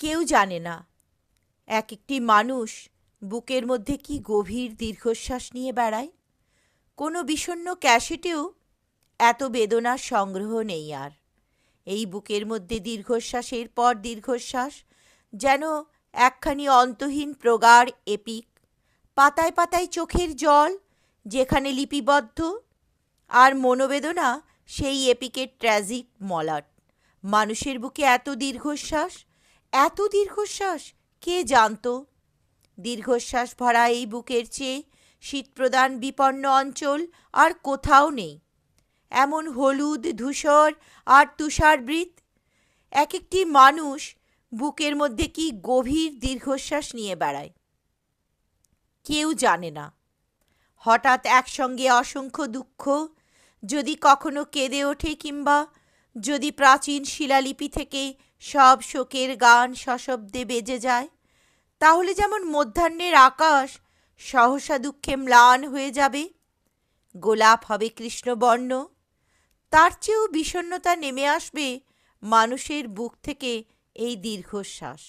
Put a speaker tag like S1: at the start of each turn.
S1: কেউ জানে না এক একটি মানুষ বুকের মধ্যে কি গভীর দীর্ঘশ্বাস নিয়ে বেড়ায়। কোনো বিষণ্ণ ক্যাসেটেও এত বেদনার সংগ্রহ নেই আর। এই বুকের মধ্যে দীর্ঘশ্বাসের পর দীর্ঘশ্বাস, যেন একখানি অন্তহীন প্রগাঢ় এপিক। পাতায় পাতায় চোখের জল যেখানে লিপিবদ্ধ, আর মনোবেদনা সেই এপিকের ট্র্যাজিক মলাট। মানুষের বুকে এত দীর্ঘশ্বাস কে জানত? দীর্ঘশ্বাস ভরা এই বুকের চেয়ে শীতপ্রদান বিপন্ন অঞ্চল আর কোথাও নেই। এমন হলুদ, ধূসর আর তুষারবৃত এক একটি মানুষ বুকের মধ্যে কি গভীর দীর্ঘশ্বাস নিয়ে বেড়ায়, কেউ জানে না। হঠাৎ একসঙ্গে অসংখ্য দুঃখ যদি কখনো কেঁদে ওঠে, কিংবা যদি প্রাচীন শিলালিপি থেকে সব শোকের গান সশব্দে বেজে যায়, তাহলে যেমন মধ্যাহ্নের আকাশ সহসা দুঃখে ম্লান হয়ে যাবে, গোলাপ হবে কৃষ্ণবর্ণ, তার চেয়েও বিষণ্ণতা নেমে আসবে মানুষের বুক থেকে এই দীর্ঘশ্বাস।